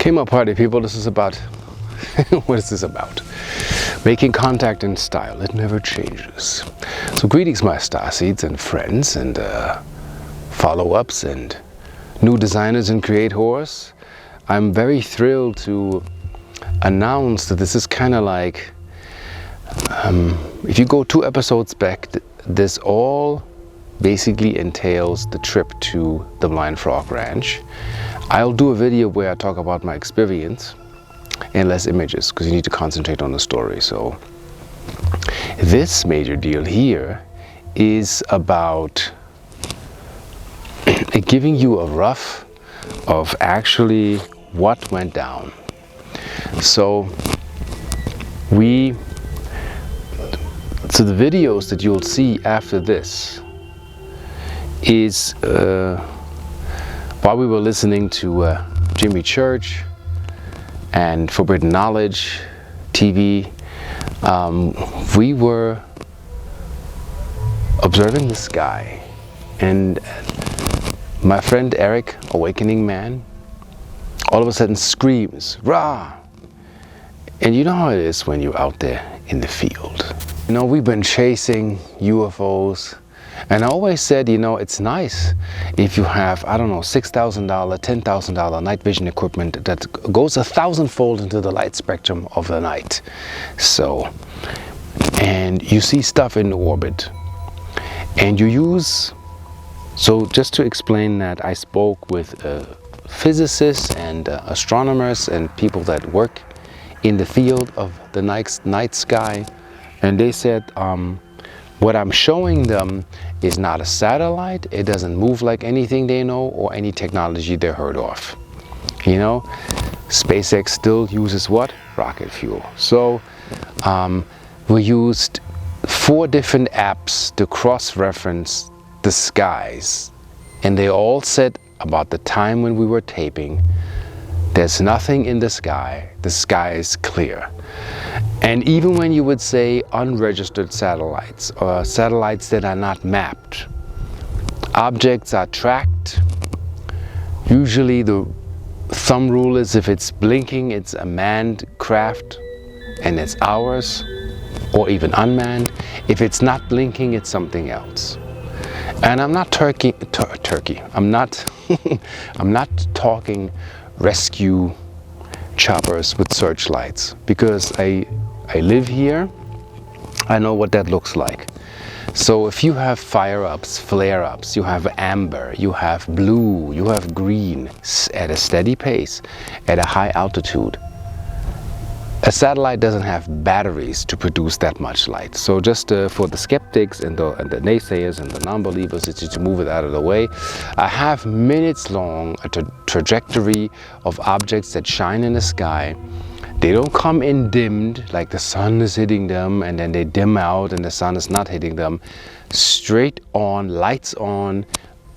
Came up party people, this is about, what is this about? Making contact in style, it never changes. So greetings my starseeds and friends and follow-ups and new designers and creators. I'm very thrilled to announce that this is kind of like, if you go 2 episodes back, this all basically entails the trip to the Blind Frog Ranch. I'll do a video where I talk about my experience and less images because you need to concentrate on the story. So this major deal here is about giving you a rough of actually what went down. So the videos that you'll see after this is while we were listening to Jimmy Church and Forbidden Knowledge TV, we were observing the sky, and my friend Eric, Awakening Man, all of a sudden screams, "Rah!" And you know how it is when you're out there in the field. You know, we've been chasing UFOs, and I always said, you know, it's nice if you have, I don't know, $6,000, $10,000 night vision equipment that goes 1,000-fold into the light spectrum of the night. So, and you see stuff in orbit, and you use, so just to explain that, I spoke with physicists and astronomers and people that work in the field of the night sky, and they said, what I'm showing them is not a satellite. It doesn't move like anything they know or any technology they heard of. You know, SpaceX still uses what? Rocket fuel. So we used 4 different apps to cross-reference the skies, and they all said about the time when we were taping, there's nothing in the sky is clear. And even when you would say unregistered satellites or satellites that are not mapped, objects are tracked. Usually the thumb rule is if it's blinking, it's a manned craft and it's ours, or even unmanned. If it's not blinking, it's something else. And I'm not I'm not I'm not talking rescue choppers with searchlights, because I live here. I know what that looks like. So if you have fire-ups, flare-ups, you have amber, you have blue, you have green at a steady pace, at a high altitude, a satellite doesn't have batteries to produce that much light. So just for the skeptics and the naysayers and the non-believers, it's just to move it out of the way. I have minutes long a trajectory of objects that shine in the sky. They don't come in dimmed, like the sun is hitting them and then they dim out and the sun is not hitting them. Straight on, lights on,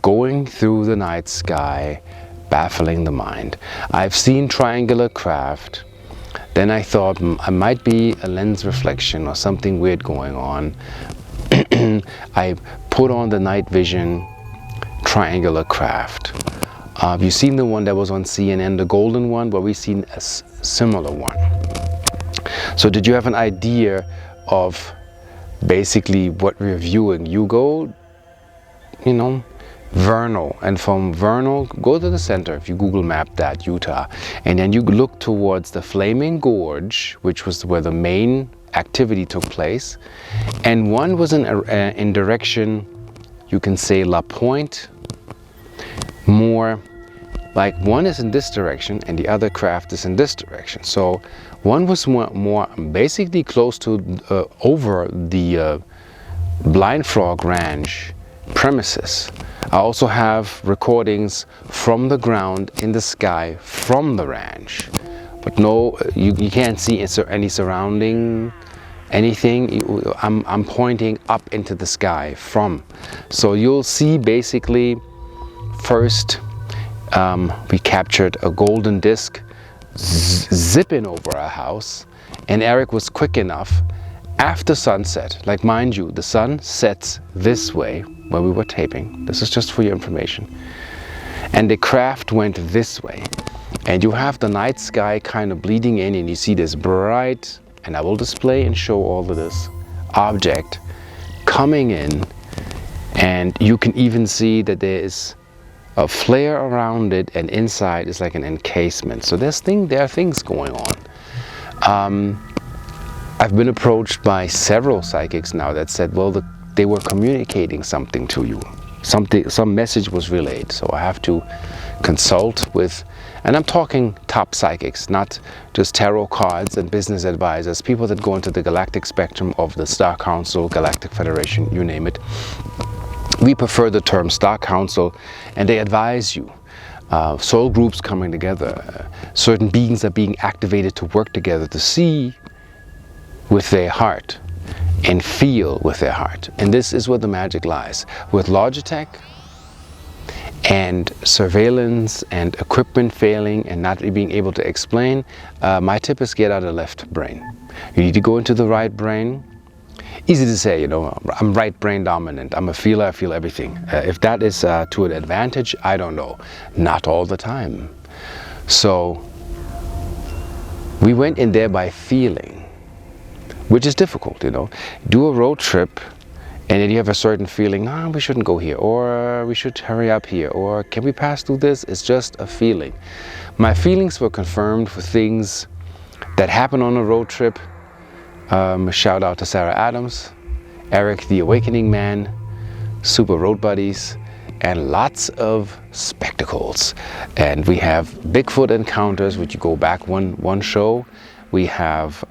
going through the night sky, baffling the mind. I've seen triangular craft. Then I thought I might be a lens reflection or something weird going on. I put on the night vision triangular craft. You've seen the one that was on CNN, the golden one, but we've seen a similar one. So did you have an idea of basically what we're viewing? You go, you know, Vernal, and from Vernal go to the center, if you Google map that, Utah, and then you look towards the Flaming Gorge, which was where the main activity took place, and one was in direction, you can say La Pointe, more like one is in this direction and the other craft is in this direction. So one was more basically close to over the Blind Frog Ranch premises. I also have recordings from the ground in the sky from the ranch, but no, you can't see any surrounding anything. I'm pointing up into the sky from. So you'll see basically first we captured a golden disc zipping over our house, and Eric was quick enough after sunset, like mind you, the sun sets this way when we were taping. This is just for your information. And the craft went this way. and you have the night sky kind of bleeding in, and you see this bright, and I will display and show all of this object coming in, and you can even see that there is a flare around it, and inside is like an encasement. So there are things going on. I've been approached by several psychics now that said, well, they were communicating something to you. Some message was relayed. So I have to consult with, and I'm talking top psychics, not just tarot cards and business advisors, people that go into the galactic spectrum of the Star Council, Galactic Federation, you name it. We prefer the term Star Council, and they advise you. Soul groups coming together, certain beings are being activated to work together to see with their heart and feel with their heart. And this is where the magic lies. With Logitech and surveillance and equipment failing and not being able to explain, my tip is get out of the left brain. You need to go into the right brain. Easy to say, you know, I'm right brain dominant. I'm a feeler, I feel everything. If that is to an advantage, I don't know. Not all the time. So we went in there by feeling, which is difficult, you know. Do a road trip and then you have a certain feeling, we shouldn't go here, or we should hurry up here, or can we pass through this? It's just a feeling. My feelings were confirmed for things that happened on a road trip. Shout out to Sarah Adams, Eric the Awakening Man, super road buddies, and lots of spectacles. And we have Bigfoot encounters, which you go back one show. We have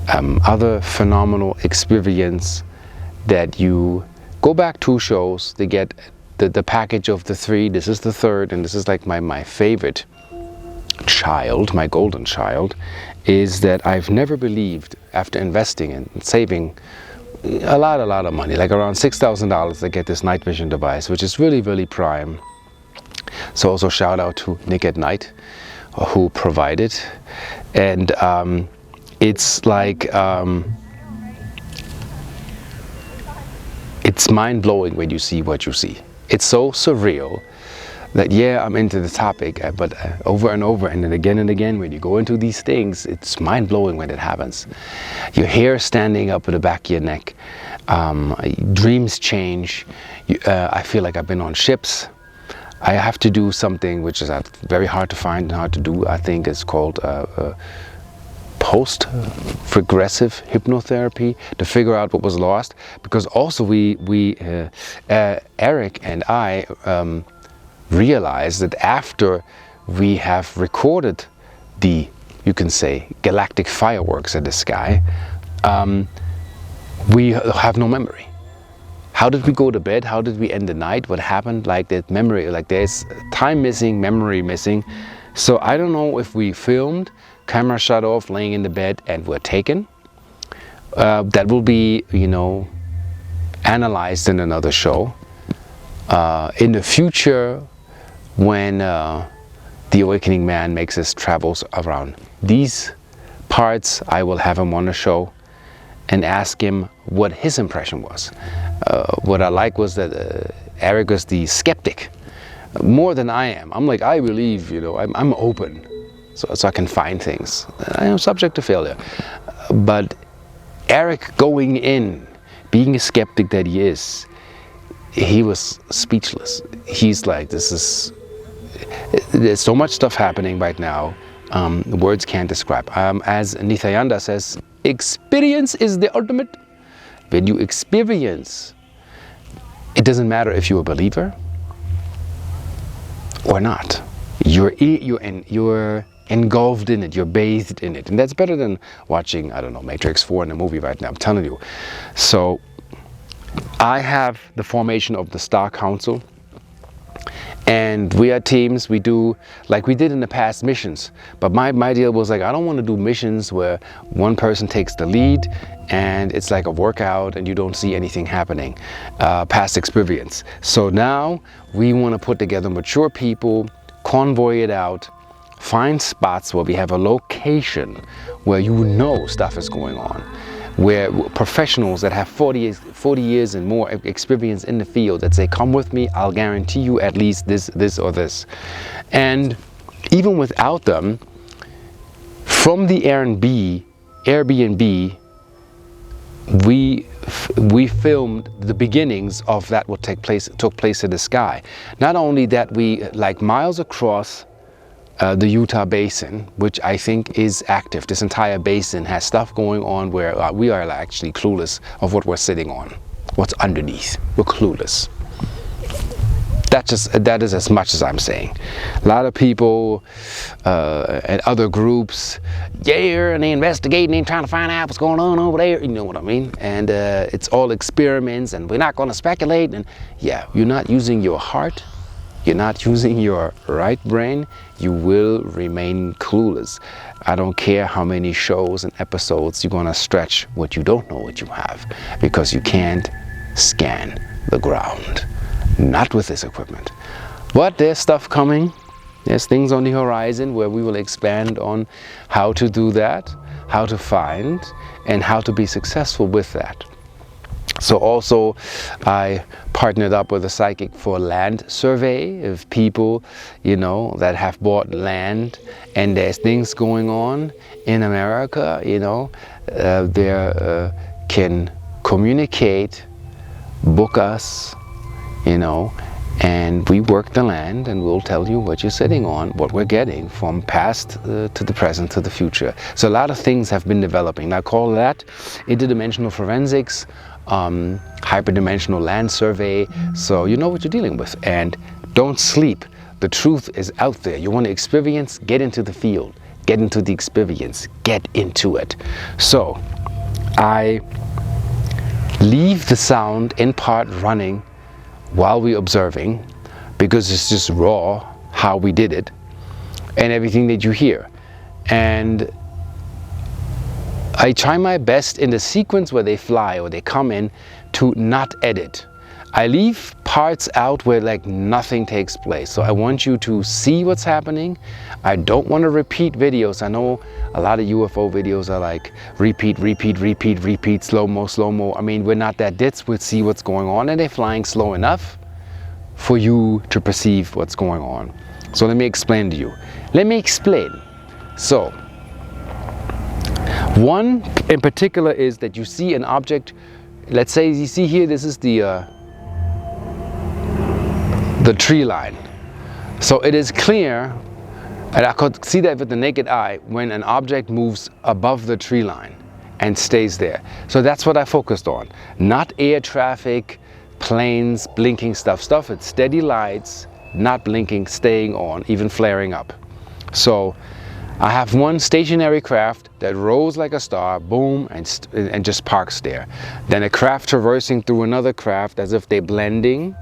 other phenomenal experience that you go back 2 shows. They get the package of the 3. This is the 3rd, and this is like my favorite child, my golden child, is that I've never believed, after investing and saving a lot of money, like around $6,000 to get this night vision device, which is really, really prime. So also shout out to Nick at Night, who provided. And it's like, it's mind-blowing when you see what you see. It's so surreal that, yeah, I'm into the topic, but over and over and then again, when you go into these things, it's mind-blowing when it happens. Your hair standing up at the back of your neck, dreams change. I feel like I've been on ships. I have to do something which is very hard to find and hard to do. I think it's called post-regressive hypnotherapy, to figure out what was lost. Because also Eric and I, realize that after we have recorded the, you can say, galactic fireworks in the sky, we have no memory. How did we go to bed? How did we end the night? What happened? Like that memory, like there's time missing, memory missing. So I don't know if we filmed, camera shut off, laying in the bed, and were taken. That will be, you know, analyzed in another show. In the future, when the Awakening Man makes his travels around these parts, I will have him on the show and ask him what his impression was. What I like was that Eric was the skeptic, more than I am. I'm like, I believe, you know, I'm open, so I can find things. I am subject to failure. But Eric going in, being a skeptic that he is, he was speechless. He's like, there's so much stuff happening right now, words can't describe. As Nithyananda says, experience is the ultimate. When you experience, it doesn't matter if you're a believer or not. You're engulfed in it, you're bathed in it. And that's better than watching, I don't know, Matrix 4 in a movie right now, I'm telling you. So I have the formation of the Star Council, and we are teams. We do like we did in the past missions, but my deal was like, I don't want to do missions where one person takes the lead and it's like a workout and you don't see anything happening, past experience. So now we want to put together mature people, convoy it out, find spots where we have a location where you know stuff is going on, where professionals that have 40 years and more experience in the field that say, come with me, I'll guarantee you at least this or this. And even without them, from the Airbnb, we filmed the beginnings of that what took place in the sky. Not only that, we like miles across the Utah basin, which I think is active. This entire basin has stuff going on where we are actually clueless of what we're sitting on, what's underneath. We're clueless. That is as much as I'm saying. A lot of people and other groups, and they investigating, they trying to find out what's going on over there. You know what I mean? And it's all experiments, and we're not going to speculate. And yeah, you're not using your heart. You're not using your right brain. You will remain clueless. I don't care how many shows and episodes you're going to stretch what you don't know what you have, because you can't scan the ground. Not with this equipment. But there's stuff coming. There's things on the horizon where we will expand on how to do that, how to find, and how to be successful with that. So also I partnered up with a psychic for land survey of people, that have bought land, and there's things going on in America, they can communicate, book us, and we work the land, and we'll tell you what you're sitting on, what we're getting from past to the present to the future. So a lot of things have been developing. I call that interdimensional forensics, hyperdimensional land survey. So you know what you're dealing with, and don't sleep. The truth is out there. You want to experience? Get into the field. Get into the experience. Get into it. So I leave the sound in part running while we're observing, because it's just raw how we did it and everything that you hear. And I try my best in the sequence where they fly or they come in to not edit. I leave parts out where like nothing takes place. So I want you to see what's happening. I don't want to repeat videos. I know a lot of UFO videos are like repeat, slow-mo. I mean, we're not that ditz. We'll see what's going on, and they're flying slow enough for you to perceive what's going on. So let me explain to you. So one in particular is that you see an object. Let's say you see here, this is the tree line. So it is clear, and I could see that with the naked eye, when an object moves above the tree line and stays there. So that's what I focused on. Not air traffic, planes, blinking stuff. It's steady lights, not blinking, staying on, even flaring up. So I have one stationary craft that rolls like a star, boom, and just parks there. Then a craft traversing through another craft as if they're blending.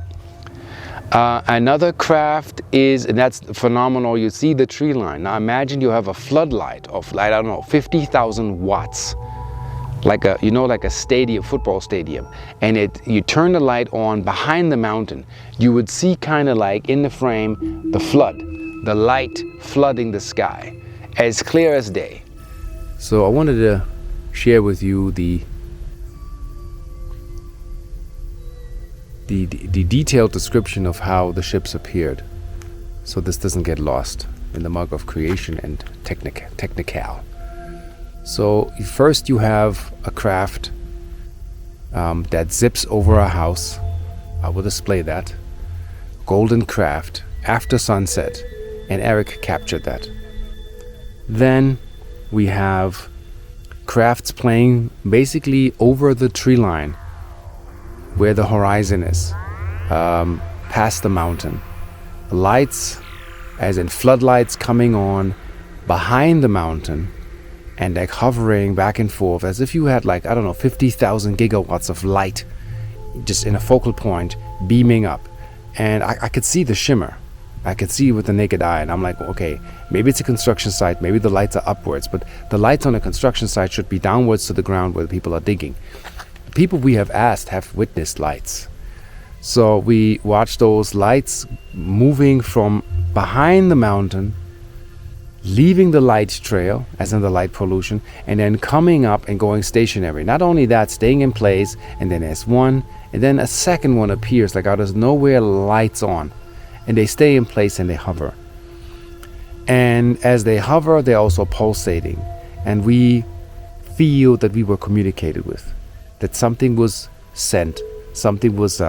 Another craft is, and that's phenomenal, you see the tree line. Now imagine you have a floodlight of, 50,000 watts. Like a stadium, football stadium. And you turn the light on behind the mountain. You would see kind of like in the frame, the light flooding the sky. As clear as day. So I wanted to share with you the detailed description of how the ships appeared, so this doesn't get lost in the mug of creation and technical. So first you have a craft that zips over a house. I will display that. Golden craft after sunset, and Eric captured that. Then we have crafts playing basically over the tree line where the horizon is, past the mountain. Lights, as in floodlights, coming on behind the mountain and like hovering back and forth as if you had 50,000 gigawatts of light just in a focal point beaming up. And I could see the shimmer. I could see with the naked eye, and I'm like, okay, maybe it's a construction site, maybe the lights are upwards, but the lights on a construction site should be downwards to the ground where the people are digging. The people we have asked have witnessed lights. So we watched those lights moving from behind the mountain, leaving the light trail, as in the light pollution, and then coming up and going stationary. Not only that, staying in place, and then there's one, and then a second one appears, like out of nowhere, lights on. And they stay in place and they hover. And as they hover, they're also pulsating. And we feel that we were communicated with, that something was sent, something was,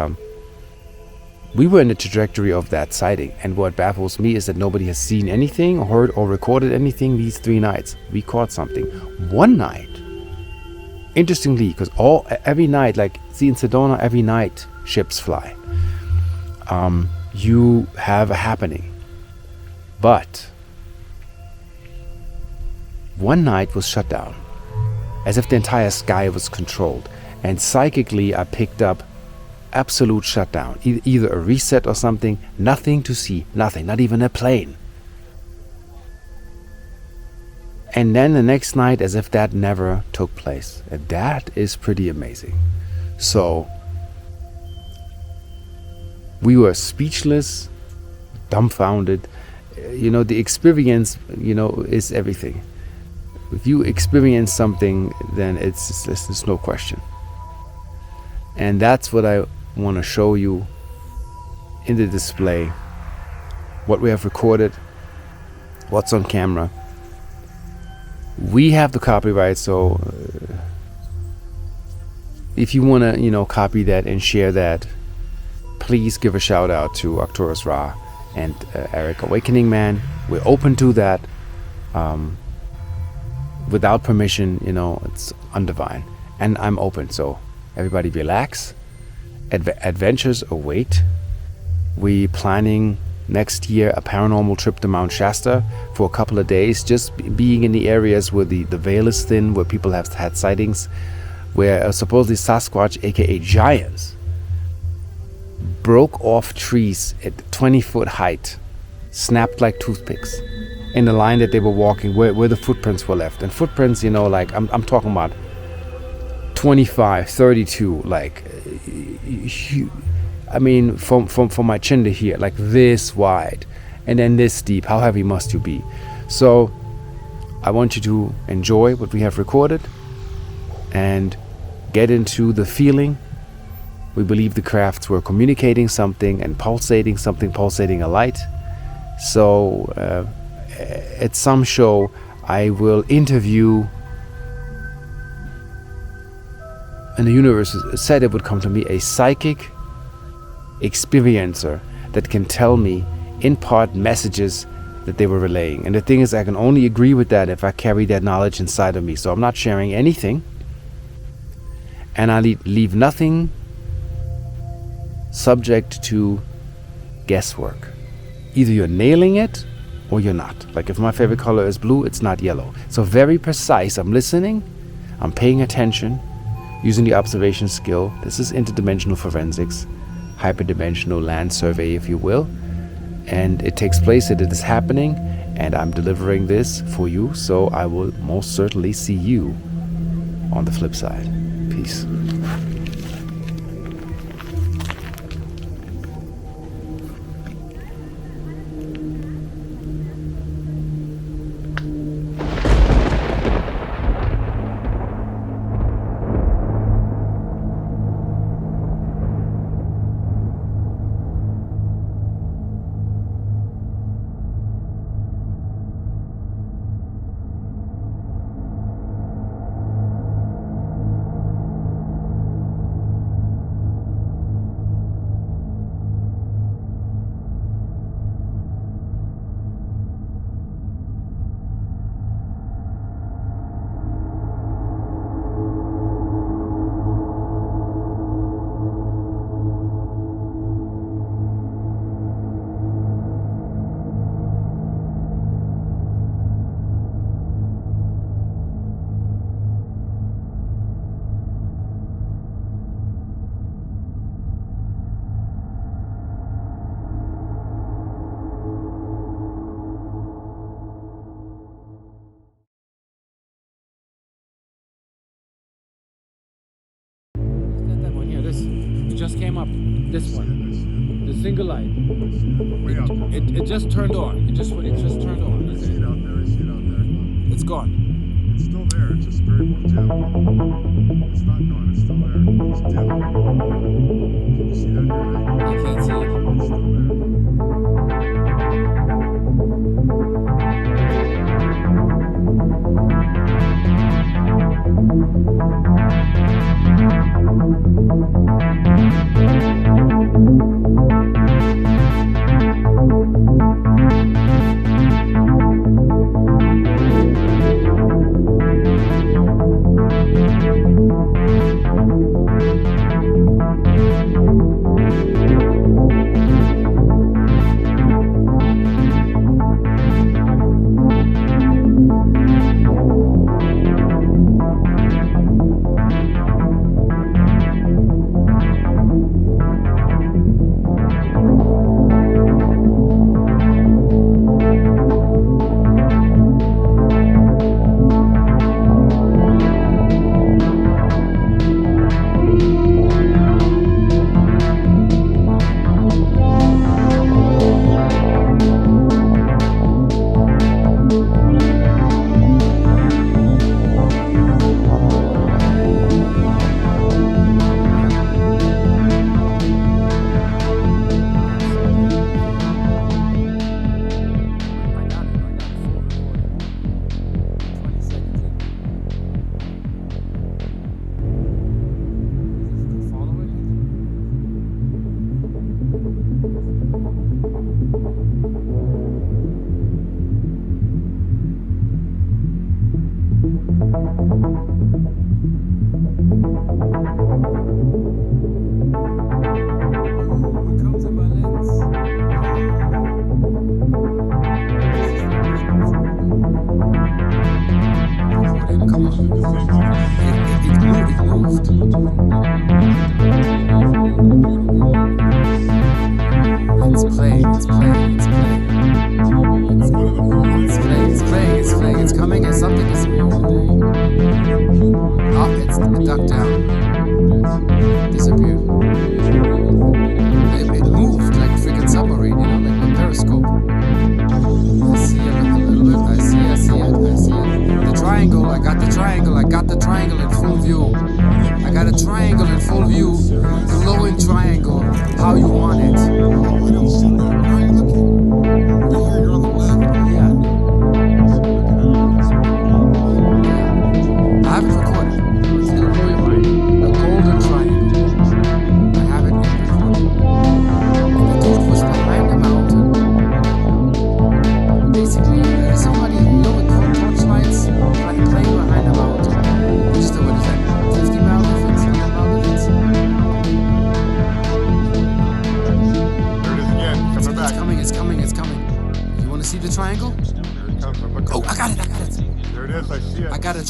we were in the trajectory of that sighting. And what baffles me is that nobody has seen anything, or heard or recorded anything these 3 nights. We caught something. One night, interestingly, because every night, like, see in Sedona, every night ships fly. You have a happening. But one night was shut down, as if the entire sky was controlled. And psychically, I picked up absolute shutdown, either a reset or something. Nothing to see, nothing, not even a plane. And then the next night, as if that never took place. And that is pretty amazing. So we were speechless, dumbfounded. The experience, is everything. If you experience something, then it's no question. And that's what I want to show you in the display. What we have recorded, what's on camera. We have the copyright, so if you want to, copy that and share that, please give a shout out to Arcturus Ra and Eric Awakening Man. We're open to that. Without permission, it's undivine. And I'm open, so everybody relax. Adventures await. We planning next year a paranormal trip to Mount Shasta for a couple of days, just being in the areas where the veil is thin, where people have had sightings, where supposedly Sasquatch, aka giants, broke off trees at 20-foot height, snapped like toothpicks, in the line that they were walking, where the footprints were left. And footprints, like I'm talking about 25, 32, like, I mean, from my chin to here, like this wide, and then this deep. How heavy must you be? So I want you to enjoy what we have recorded and get into the feeling. We believe the crafts were communicating something and pulsating something, pulsating a light. So at some show, I will interview, and the universe said it would come to me, a psychic experiencer that can tell me in part messages that they were relaying. And the thing is, I can only agree with that if I carry that knowledge inside of me. So I'm not sharing anything, and I leave nothing subject to guesswork. Either you're nailing it or you're not. Like if my favorite color is blue, it's not yellow. So very precise. I'm listening, I'm paying attention, using the observation skill. This is interdimensional forensics, hyperdimensional land survey, if you will. And it takes place, it is happening, and I'm delivering this for you. So I will most certainly see you on the flip side. Peace. Just came up. This one, the single light. It just turned on. It just turned on. I see it out there. I see it out there. It's gone. It's still there. It's just very dim. It's not gone. It's still there. It's dim. Can you see that? I can't see it. It's still there.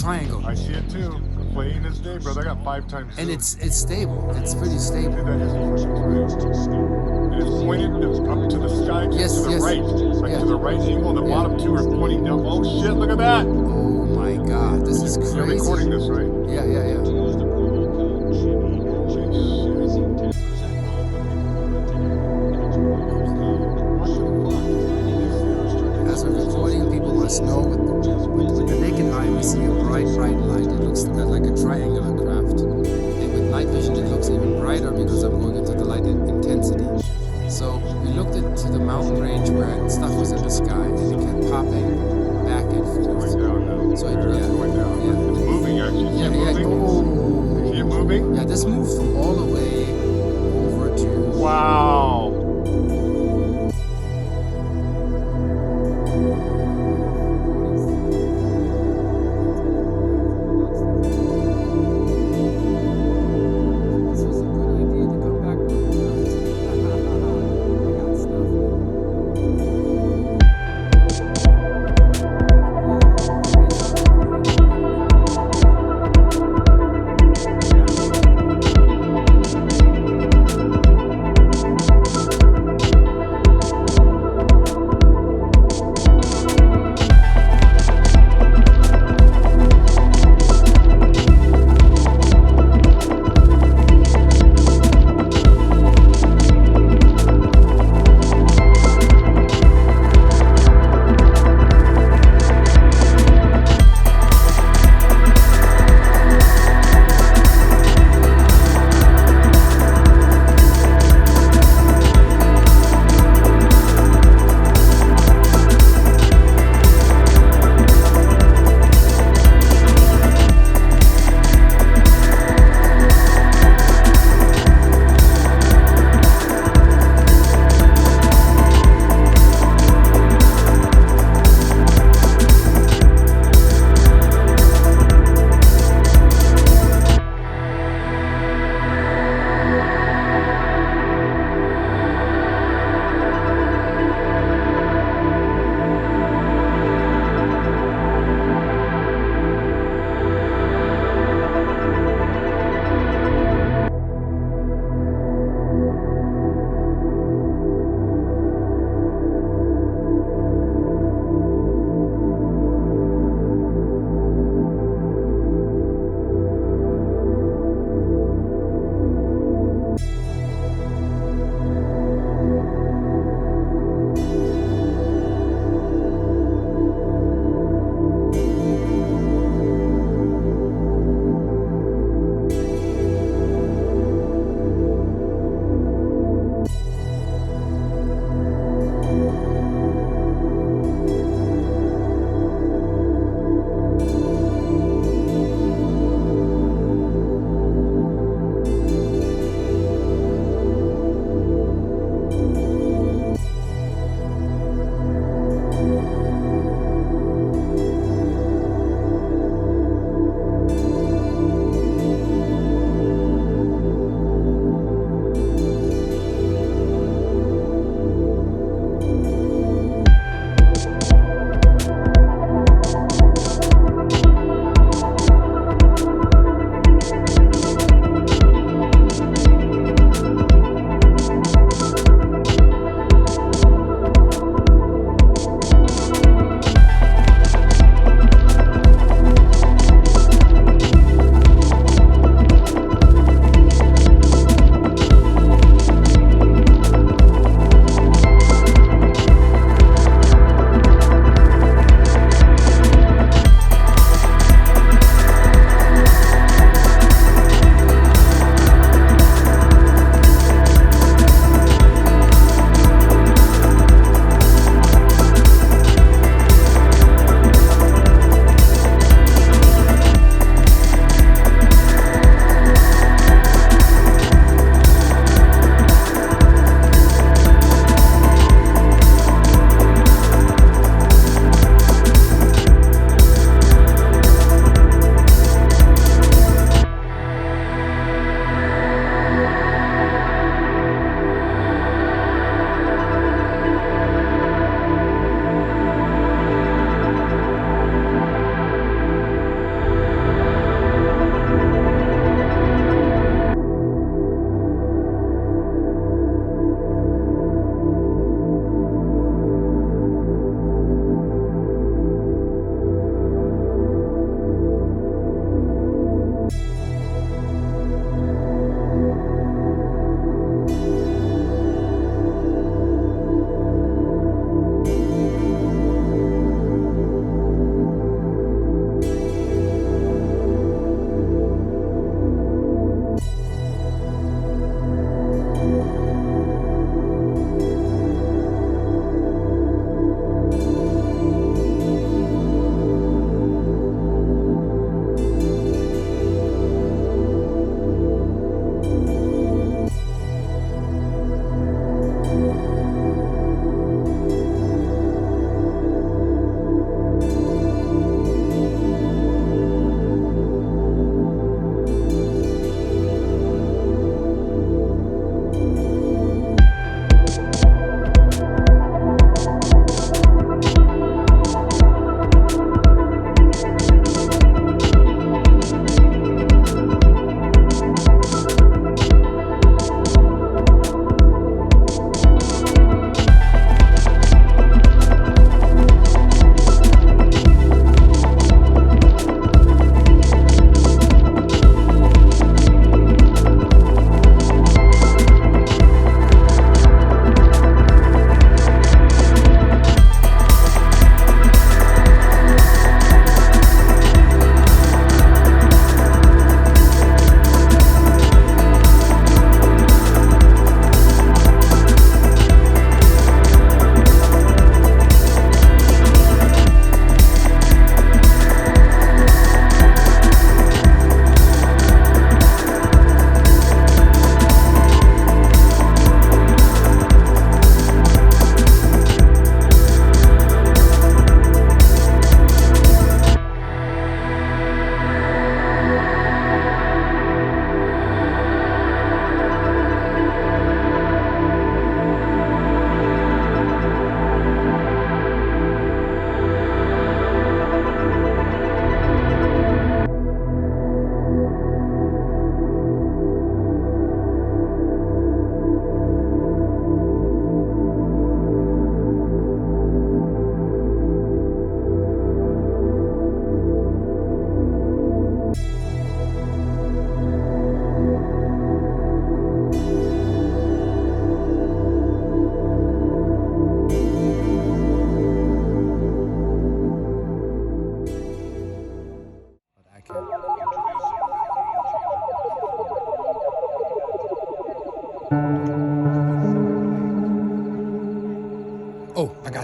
Triangle. I see it too. Plain as day, brother. I got 5 times. And it's stable. It's pretty stable. Dude, that is and it's pointed up to the sky, yes, to the yes. right. Like to the right angle, and the bottom 2 are pointing down. Oh shit, look at that! Oh my god, this is crazy. You're recording this, right? Yeah. As we're recording, people must know with the naked eye we see a bright light. It looks like a triangular craft. And with night vision it looks even brighter because I'm going into the light intensity. So we looked into the mountain range where stuff was in the sky and it kept popping back and forth. It's going down now. So it, It's going down. Yeah. It's moving actually. Yeah. See it moving? Yeah, this moved all the way over to... Wow.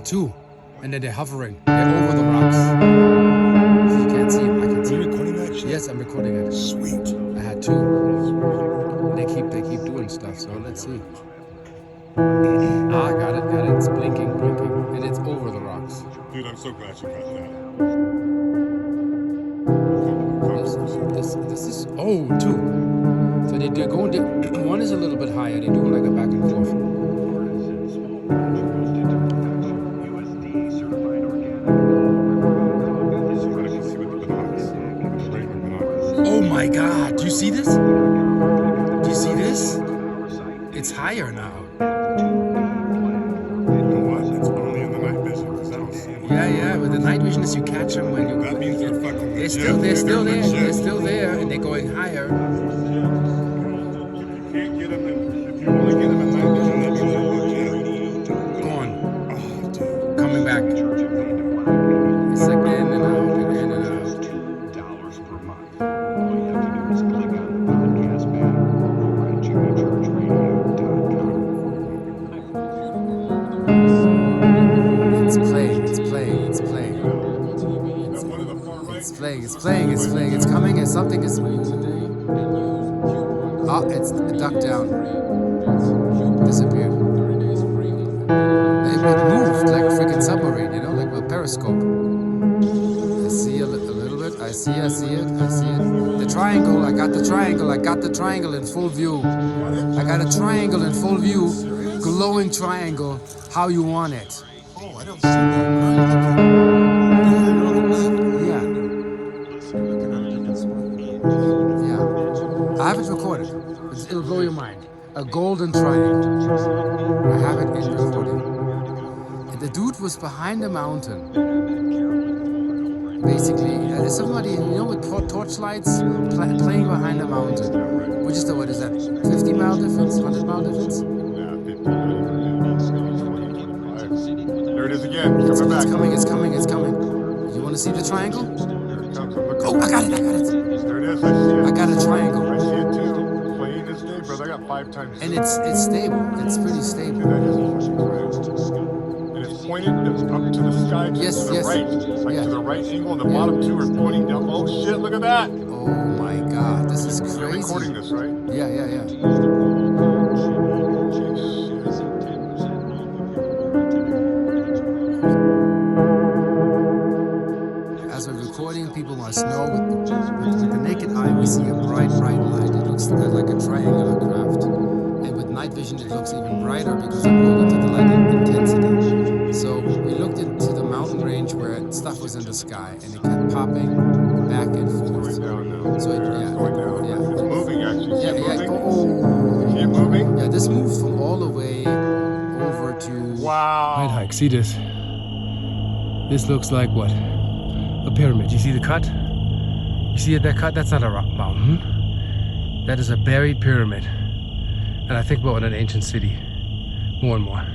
two, and then they're hovering. They're over the rocks. So you can't see them. I can see Are you them. recording that shit? Yes, I'm recording it. Sweet. I had two. They keep doing stuff. So let's see. Ah, got it. It's blinking, and it's over the rocks. Dude, I'm so glad you got that. This is two. So they're going. One is a little bit higher. They're doing like a back and forth. Oh my God! Do you see this? It's higher now. You know what? It's only in the night vision because I don't see them. Yeah. But the night vision is you catch them when you. That means they're fucking They're legit. still there. legit. They're still there, and they're going higher. If you can't get them if you only get them in night vision, that means they're legit. Gone. Oh, dude. Coming back. It's like in and out. $1 per month. All you have to do is click on the podcast banner over at JohnnyChurchRadio.com. It's playing. That one in the far right. It's playing. It's coming. And something is. Ah, it's ducked down. Disappeared. It moved like a freaking submarine, like a periscope. I see a little bit. I see it. The triangle. I got the triangle in full view. I got a triangle in full view. Glowing triangle. How you want it. Oh, I don't see that. Yeah. I have it recorded. It'll blow your mind. A golden triangle. I have it in recording. And the dude was behind the mountain. Basically, there's somebody, with torchlights playing behind the mountain. Which is what is that? 50 mile difference? 100 mile difference? Yeah, 50 minutes, maybe 20, 25. There it is again. It's Coming back. coming. You want to see the triangle? Here it comes. Look. Oh, I got it. There it is. I see it. I got a triangle. I see it too. Plain as day, brother. I got 5 times. And it's stable. It's pretty stable. That is a fucking triangle. And it's pointed up to the sky, to the right. It's like to the right angle, and the bottom two are pointing down. Oh shit! Look at that. Oh my God, this is You're crazy. recording this, right? Yeah. As we're recording, people must know with the naked eye we see a bright light. It looks like a triangular craft. And with night vision it looks even brighter because I'm going into the light intensity. So we looked into the mountain range where stuff was in the sky and it kept popping back and forth. Going down now. So It's going down. yeah. It's moving actually. See it moving? Oh. See it moving? Yeah, this moved from all the way over to... Wow. Night hike, see this? This looks like what? A pyramid. You see the cut? You see that cut? That's not a rock mountain. That is a buried pyramid. And I think about an ancient city more and more.